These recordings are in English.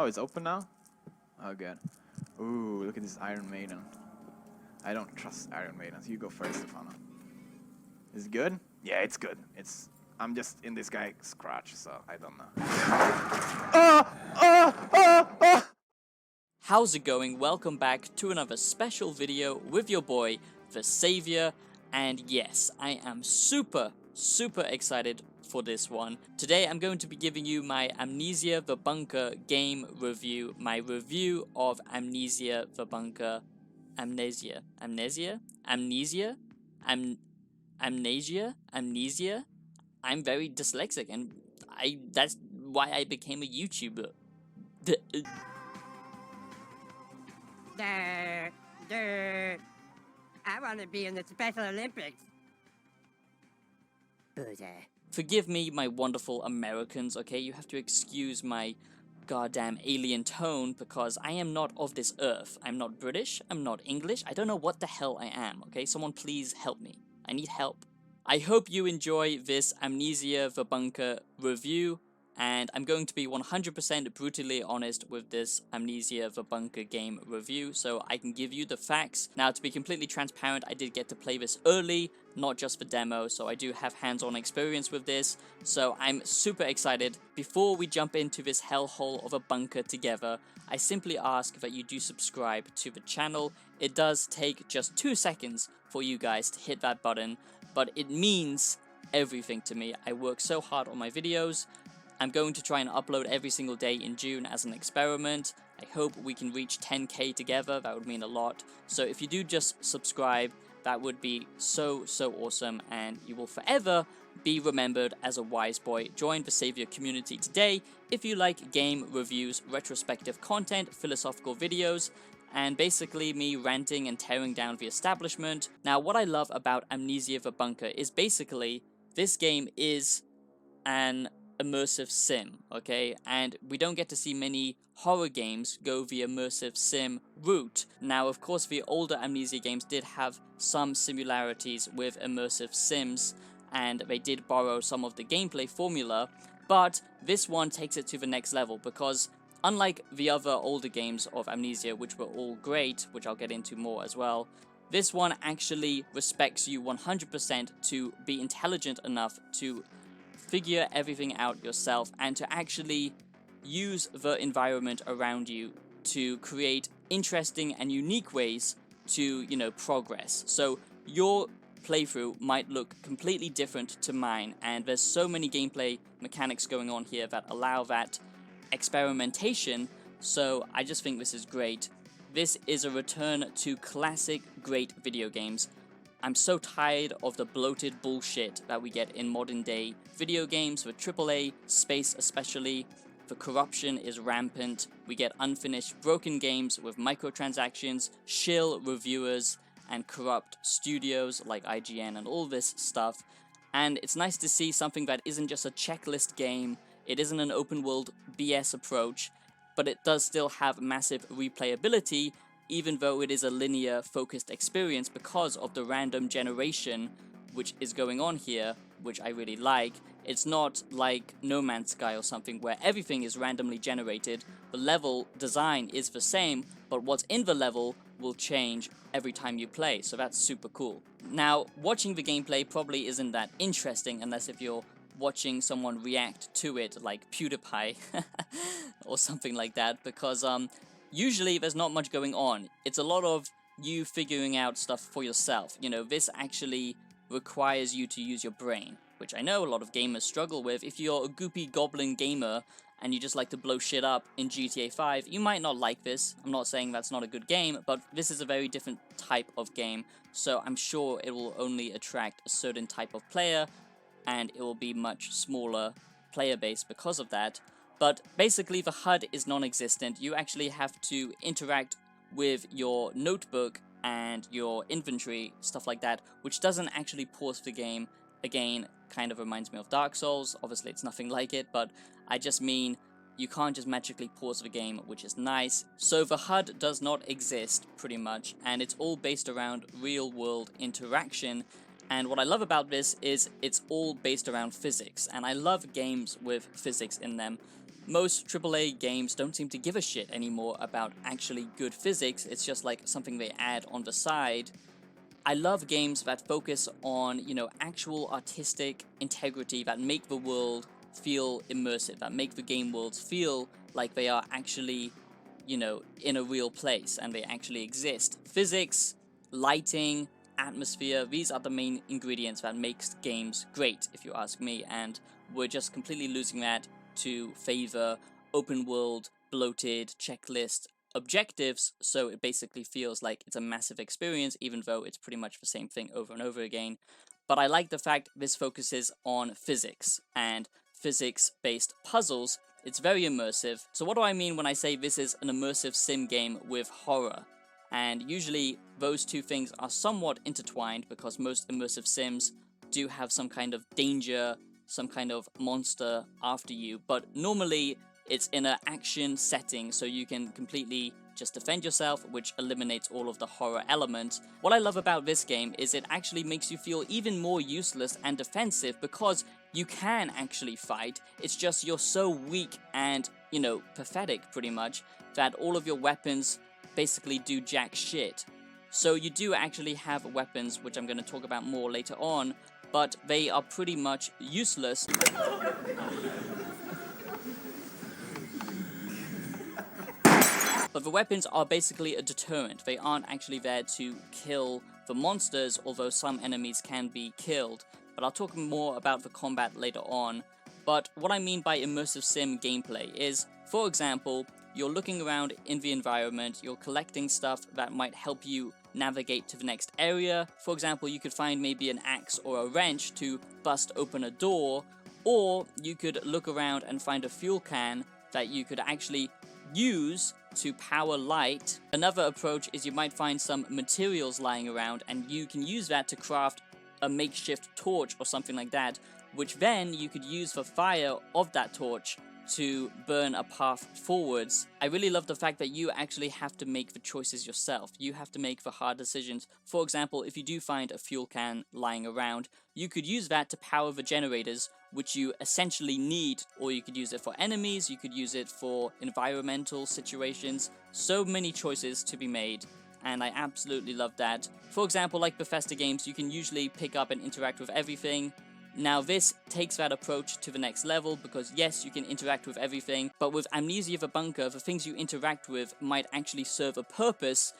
Oh, it's open now? Oh, good. Ooh, look at this Iron Maiden. I don't trust Iron Maidens. You go first, Stefano. Is it good? Yeah, it's good. I'm just in this guy's crotch, so I don't know. How's it going? Welcome back to another special video with your boy, the Savior, and yes, I am super excited for this one. Today I'm going to be giving you my Amnesia The Bunker game review, my review of Amnesia The Bunker, Amnesia, I'm very dyslexic, and that's why I became a YouTuber. I want to be in the Special Olympics. Forgive me, my wonderful Americans, okay? You have to excuse my goddamn alien tone because I am not of this earth. I'm not British, I'm not English, I don't know what the hell I am, okay? Someone please help me. I need help. I hope you enjoy this Amnesia The Bunker review, and I'm going to be 100% brutally honest with this Amnesia The Bunker game review, so I can give you the facts. Now, to be completely transparent, I did get to play this early, not just the demo, so I do have hands-on experience with this, so I'm super excited. Before we jump into this hellhole of a bunker together, I simply ask that you do subscribe to the channel. It does take just 2 seconds for you guys to hit that button, but it means everything to me. I work so hard on my videos. I'm going to try and upload every single day in June as an experiment. I hope we can reach 10k together, that would mean a lot. So if you do just subscribe, that would be so awesome, and you will forever be remembered as a wise boy. Join the Savior community today if you like game reviews, retrospective content, philosophical videos, and basically me ranting and tearing down the establishment. Now, what I love about Amnesia The Bunker is basically this game is an immersive sim, okay? And we don't get to see many horror games go the immersive sim route. Now, of course, the older Amnesia games did have some similarities with immersive sims, and they did borrow some of the gameplay formula, but this one takes it to the next level because unlike the other older games of Amnesia, which were all great, which I'll get into more as well, this one actually respects you 100% to be intelligent enough to figure everything out yourself and to actually use the environment around you to create interesting and unique ways to, progress. So your playthrough might look completely different to mine, and there's so many gameplay mechanics going on here that allow that experimentation, so I just think this is great. This is a return to classic great video games. I'm so tired of the bloated bullshit that we get in modern day video games with AAA, space especially. The corruption is rampant. We get unfinished broken games with microtransactions, shill reviewers, and corrupt studios like IGN and all this stuff. And it's nice to see something that isn't just a checklist game, it isn't an open world BS approach, but it does still have massive replayability, even though it is a linear focused experience because of the random generation which is going on here, which I really like. It's not like No Man's Sky or something where everything is randomly generated. The level design is the same, but what's in the level will change every time you play, so that's super cool. Now, watching the gameplay probably isn't that interesting unless if you're watching someone react to it like PewDiePie or something like that, because usually there's not much going on. It's a lot of you figuring out stuff for yourself. This actually requires you to use your brain, which I know a lot of gamers struggle with. If you're a goopy goblin gamer and you just like to blow shit up in GTA 5, you might not like this. I'm not saying that's not a good game, but this is a very different type of game, so I'm sure it will only attract a certain type of player, and it will be much smaller player base because of that. But basically the HUD is non-existent. You actually have to interact with your notebook and your inventory, stuff like that, which doesn't actually pause the game. Again, kind of reminds me of Dark Souls. Obviously it's nothing like it, but I just mean you can't just magically pause the game, which is nice. So the HUD does not exist, pretty much, and it's all based around real-world interaction. And what I love about this is it's all based around physics, and I love games with physics in them. most AAA games don't seem to give a shit anymore about actually good physics. It's just like something they add on the side. I love games that focus on, you know, actual artistic integrity, that make the world feel immersive, that make the game worlds feel like they are actually, you know, in a real place and they actually exist. Physics, lighting, atmosphere, these are the main ingredients that makes games great, if you ask me, and we're just completely losing that to favor open world, bloated checklist objectives, so it basically feels like it's a massive experience, even though it's pretty much the same thing over and over again. But I like the fact this focuses on physics and physics-based puzzles. It's very immersive. So what do I mean when I say this is an immersive sim game with horror? And usually those two things are somewhat intertwined because most immersive sims do have some kind of danger, some kind of monster after you, but normally it's in an action setting, so you can completely just defend yourself, which eliminates all of the horror element. What I love about this game is it actually makes you feel even more useless and defensive because you can actually fight. It's just you're so weak and, you know, pathetic pretty much that all of your weapons basically do jack shit. So you do actually have weapons, which I'm going to talk about more later on, but they are pretty much useless. But the weapons are basically a deterrent. They aren't actually there to kill the monsters, although some enemies can be killed. But I'll talk more about the combat later on. But what I mean by immersive sim gameplay is, for example, you're looking around in the environment, you're collecting stuff that might help you navigate to the next area. For example, you could find maybe an axe or a wrench to bust open a door, or you could look around and find a fuel can that you could actually use to power light. Another approach is you might find some materials lying around and you can use that to craft a makeshift torch or something like that, which then you could use for fire of that torch to burn a path forwards. I really love the fact that you actually have to make the choices yourself. You have to make the hard decisions. For example, if you do find a fuel can lying around, you could use that to power the generators, which you essentially need, or you could use it for enemies, you could use it for environmental situations. So many choices to be made, and I absolutely love that. For example, like Bethesda games, you can usually pick up and interact with everything. Now this takes that approach to the next level because yes, you can interact with everything, but with Amnesia The Bunker, the things you interact with might actually serve a purpose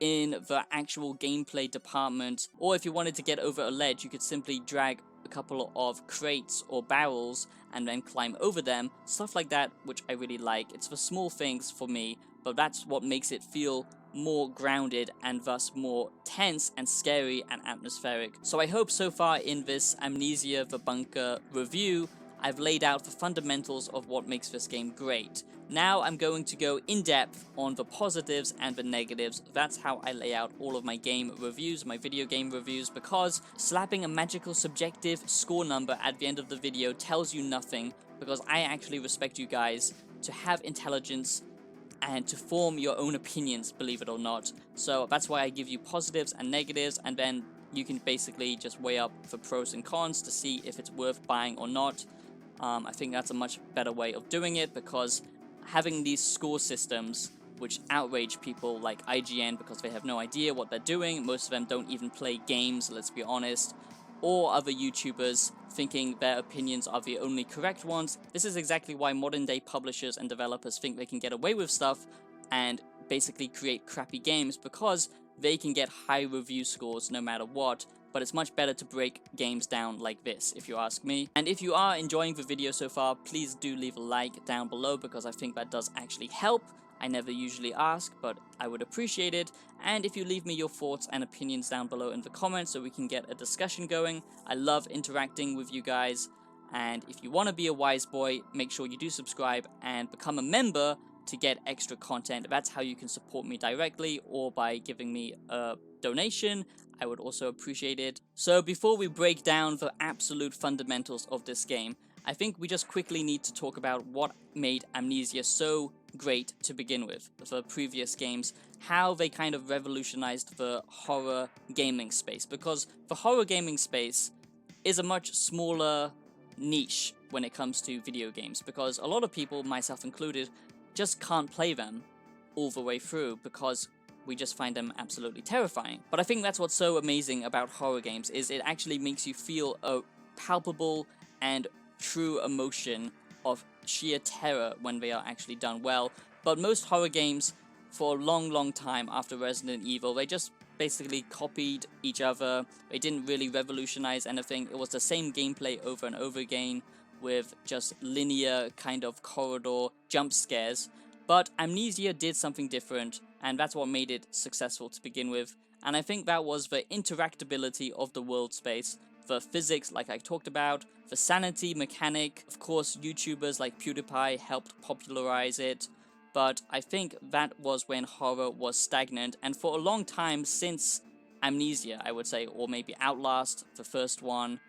in the actual gameplay department. Or if you wanted to get over a ledge, you could simply drag a couple of crates or barrels and then climb over them, stuff like that, which I really like. It's the small things for me, but that's what makes it feel more grounded and thus more tense and scary and atmospheric. So I hope so far in this Amnesia The Bunker review, I've laid out the fundamentals of what makes this game great. Now I'm going to go in depth on the positives and the negatives. That's how I lay out all of my game reviews, my video game reviews, because slapping a magical subjective score number at the end of the video tells you nothing, because I actually respect you guys to have intelligence and to form your own opinions, believe it or not. So that's why I give you positives and negatives, and then you can basically just weigh up the pros and cons to see if it's worth buying or not. I think that's a much better way of doing it, because having these score systems which outrage people like IGN because they have no idea what they're doing, most of them don't even play games, let's be honest, or other YouTubers thinking their opinions are the only correct ones. This is exactly why modern day publishers and developers think they can get away with stuff and basically create crappy games, because they can get high review scores no matter what. But it's much better to break games down like this, if you ask me. And if you are enjoying the video so far, please do leave a like down below, because I think that does actually help. I never usually ask, but I would appreciate it. And if you leave me your thoughts and opinions down below in the comments so we can get a discussion going. I love interacting with you guys. And if you want to be a wise boy, make sure you do subscribe and become a member to get extra content. That's how you can support me directly, or by giving me a donation. I would also appreciate it. So before we break down the absolute fundamentals of this game, I think we just quickly need to talk about what made Amnesia so great to begin with. The previous games, how they kind of revolutionized the horror gaming space, because the horror gaming space is a much smaller niche when it comes to video games, because a lot of people, myself included, just can't play them all the way through because we just find them absolutely terrifying. But I think that's what's so amazing about horror games, is it actually makes you feel a palpable and true emotion of sheer terror when they are actually done well. But most horror games, for a long time after Resident Evil, they just basically copied each other. They didn't really revolutionize anything. It was the same gameplay over and over again with just linear kind of corridor jump scares. But Amnesia did something different, and that's what made it successful to begin with. And I think that was the interactability of the world space, the physics like I talked about, the sanity mechanic. Of course, YouTubers like PewDiePie helped popularize it. But I think that was when horror was stagnant, and for a long time since Amnesia, I would say, or maybe Outlast, the first one,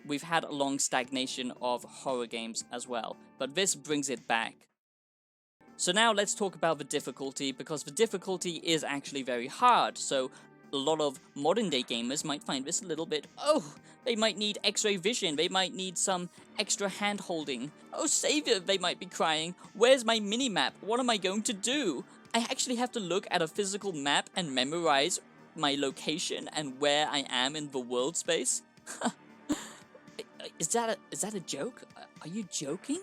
we've had a long stagnation of horror games as well. But this brings it back. So now let's talk about the difficulty, because the difficulty is actually very hard. So a lot of modern day gamers might find this a little bit, they might need x-ray vision, they might need some extra hand holding. Oh savior, they might be crying. Where's my mini-map? What am I going to do? I actually have to look at a physical map and memorize my location and where I am in the world space? Is that a joke? Are you joking?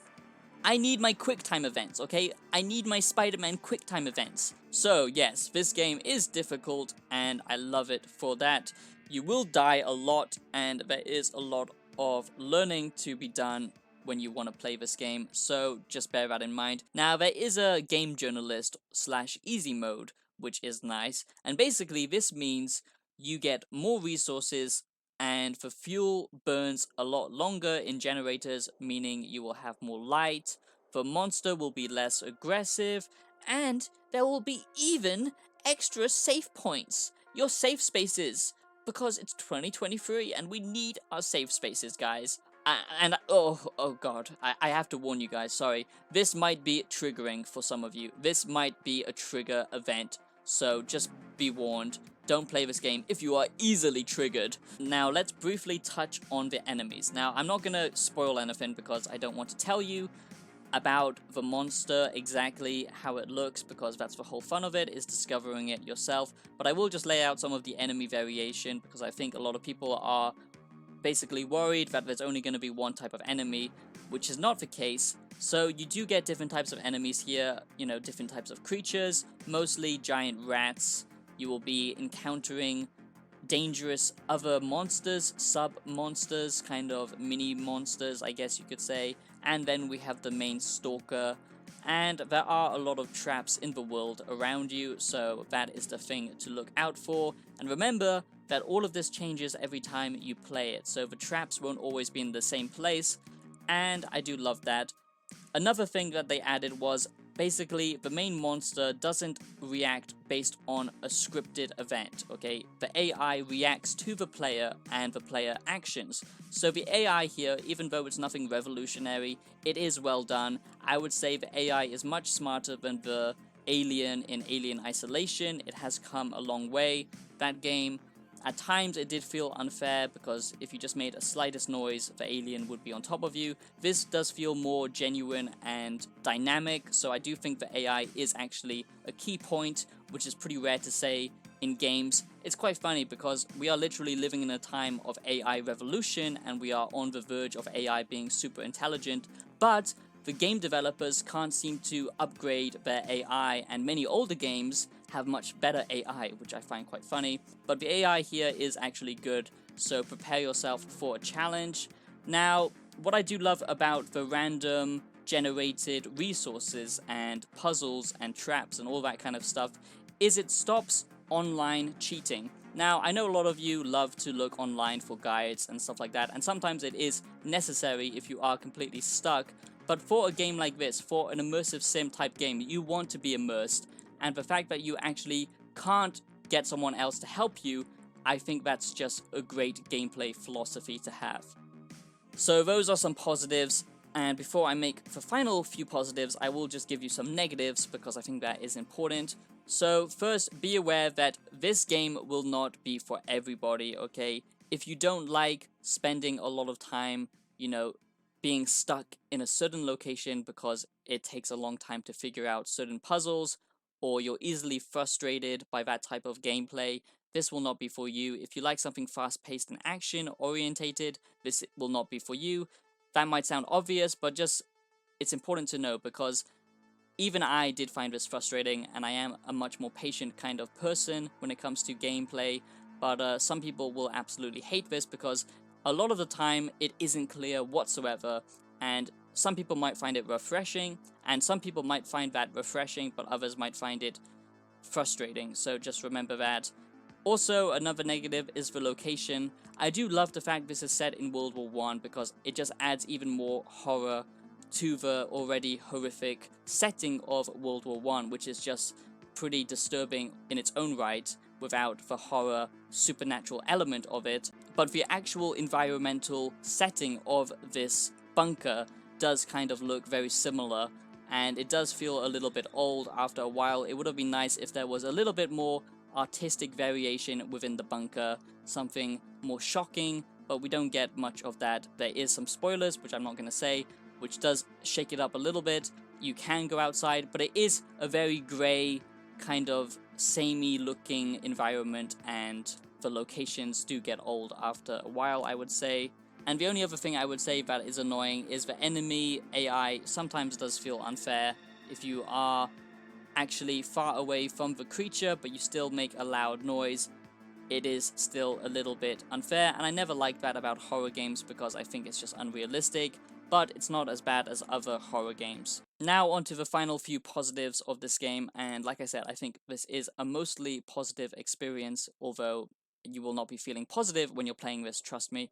I need my QuickTime events, okay? I need my Spider-Man QuickTime events. So yes, this game is difficult, and I love it for that. You will die a lot, and there is a lot of learning to be done when you want to play this game, so just bear that in mind. Now, there is a game journalist / easy mode, which is nice, and basically this means you get more resources, and the fuel burns a lot longer in generators, meaning you will have more light, the monster will be less aggressive, and there will be even extra save points, your safe spaces, because it's 2023 and we need our safe spaces, guys. Oh god, I have to warn you guys, sorry, this might be triggering for some of you, this might be a trigger event, so just be warned. Don't play this game if you are easily triggered. Now, let's briefly touch on the enemies. Now, I'm not gonna spoil anything because I don't want to tell you about the monster, exactly how it looks, because that's the whole fun of it, is discovering it yourself. But I will just lay out some of the enemy variation, because I think a lot of people are basically worried that there's only going to be one type of enemy, which is not the case. So you do get different types of enemies here, you know, different types of creatures, mostly giant rats. You will be encountering dangerous other monsters, sub-monsters, kind of mini-monsters, I guess you could say. And then we have the main stalker. And there are a lot of traps in the world around you, so that is the thing to look out for. And remember that all of this changes every time you play it, so the traps won't always be in the same place, and I do love that. Another thing that they added was basically the main monster doesn't react based on a scripted event, okay? The AI reacts to the player and the player actions. So the AI here, even though it's nothing revolutionary, it is well done. I would say the AI is much smarter than the Alien in Alien Isolation. It has come a long way, that game. At times it did feel unfair because if you just made a slightest noise, the alien would be on top of you. This does feel more genuine and dynamic, so I do think the AI is actually a key point, which is pretty rare to say in games. It's quite funny because we are literally living in a time of AI revolution and we are on the verge of AI being super intelligent, but the game developers can't seem to upgrade their AI, and many older games have much better AI, which I find quite funny. But the AI here is actually good, so prepare yourself for a challenge. Now, what I do love about the random generated resources and puzzles and traps and all that kind of stuff is it stops online cheating. Now, I know a lot of you love to look online for guides and stuff like that, and sometimes it is necessary if you are completely stuck. But for a game like this, for an immersive sim type game, you want to be immersed. And the fact that you actually can't get someone else to help you, I think that's just a great gameplay philosophy to have. So those are some positives. And before I make the final few positives, I will just give you some negatives because I think that is important. So first, be aware that this game will not be for everybody, okay? If you don't like spending a lot of time, you know, being stuck in a certain location because it takes a long time to figure out certain puzzles, or you're easily frustrated by that type of gameplay, this will not be for you. If you like something fast-paced and action-orientated, this will not be for you. That might sound obvious, but just it's important to know, because even I did find this frustrating, and I am a much more patient kind of person when it comes to gameplay, but some people will absolutely hate this because a lot of the time it isn't clear whatsoever, and some people might find it refreshing, and some people might find that refreshing, but others might find it frustrating, so just remember that. Also, another negative is the location. I do love the fact this is set in World War I because it just adds even more horror to the already horrific setting of World War I, which is just pretty disturbing in its own right without the horror supernatural element of it. But the actual environmental setting of this bunker does kind of look very similar, and it does feel a little bit old after a while. It would have been nice if there was a little bit more artistic variation within the bunker, something more shocking, but we don't get much of that. There is some spoilers, which I'm not going to say, which does shake it up a little bit. You can go outside, but it is a very grey, kind of samey looking environment, and the locations do get old after a while, I would say. And the only other thing I would say that is annoying is the enemy AI sometimes does feel unfair. If you are actually far away from the creature but you still make a loud noise, it is still a little bit unfair, and I never liked that about horror games because I think it's just unrealistic, but it's not as bad as other horror games. Now on to the final few positives of this game, and like I said, I think this is a mostly positive experience, although you will not be feeling positive when you're playing this, trust me,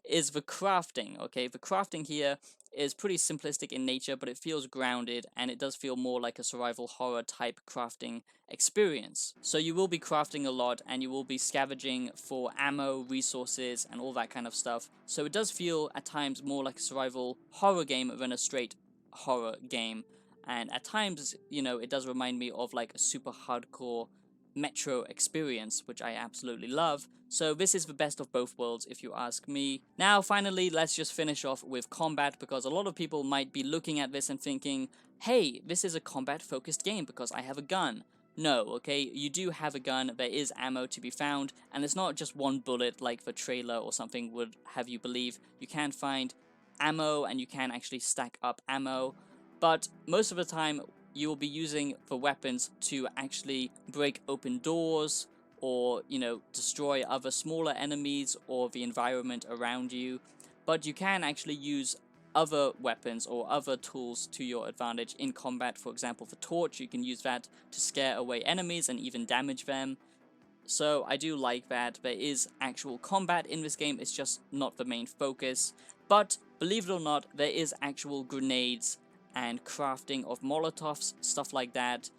is the crafting, okay? The crafting here is pretty simplistic in nature, but it feels grounded, and it does feel more like a survival horror type crafting experience. So you will be crafting a lot, and you will be scavenging for ammo, resources, and all that kind of stuff. So it does feel at times more like a survival horror game than a straight horror game. And at times, you know, it does remind me of like a super hardcore Metro experience, which I absolutely love. So this is the best of both worlds, if you ask me. Now, finally, let's just finish off with combat, because a lot of people might be looking at this and thinking, hey, this is a combat-focused game because I have a gun. No, okay, you do have a gun, there is ammo to be found, and it's not just one bullet like the trailer or something would have you believe. You can find ammo, and you can actually stack up ammo, but most of the time, you will be using the weapons to actually break open doors, or, you know, destroy other smaller enemies or the environment around you. But you can actually use other weapons or other tools to your advantage in combat. For example, the torch, you can use that to scare away enemies and even damage them. So I do like that. There is actual combat in this game, it's just not the main focus. But believe it or not, there is actual grenades and crafting of Molotovs, stuff like that,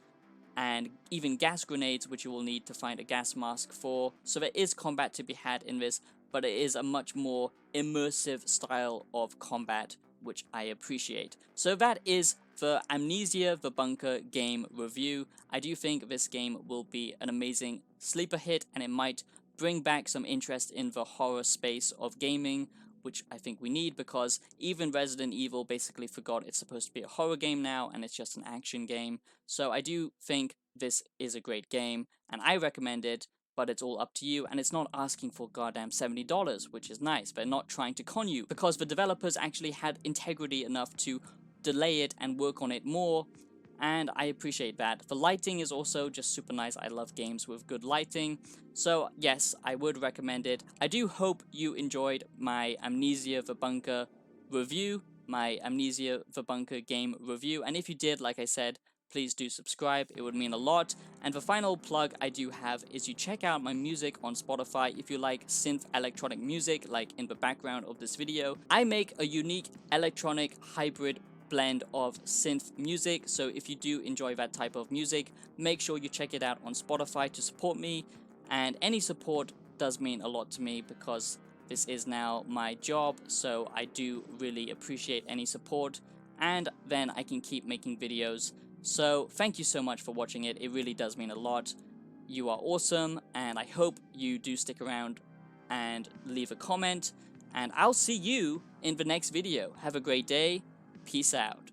and even gas grenades, which you will need to find a gas mask for. So there is combat to be had in this, but it is a much more immersive style of combat, which I appreciate. So that is the Amnesia The Bunker game review. I do think this game will be an amazing sleeper hit, and it might bring back some interest in the horror space of gaming, which I think we need, because even Resident Evil basically forgot it's supposed to be a horror game now, and it's just an action game. So I do think this is a great game, and I recommend it, but it's all up to you, and it's not asking for goddamn $70, which is nice. They're not trying to con you, because the developers actually had integrity enough to delay it and work on it more, and I appreciate that. The lighting is also just super nice. I love games with good lighting, so yes, I would recommend it. I do hope you enjoyed my Amnesia The Bunker review, my Amnesia The Bunker game review, and if you did, like I said, please do subscribe, it would mean a lot. And the final plug I do have is you check out my music on Spotify if you like synth electronic music, like in the background of this video. I make a unique electronic hybrid blend of synth music, so if you do enjoy that type of music, make sure you check it out on Spotify to support me, and any support does mean a lot to me because this is now my job, so I do really appreciate any support, and then I can keep making videos. So thank you so much for watching it, it really does mean a lot. You are awesome, and I hope you do stick around and leave a comment. and I'll see you in the next video. Have a great day. Peace out.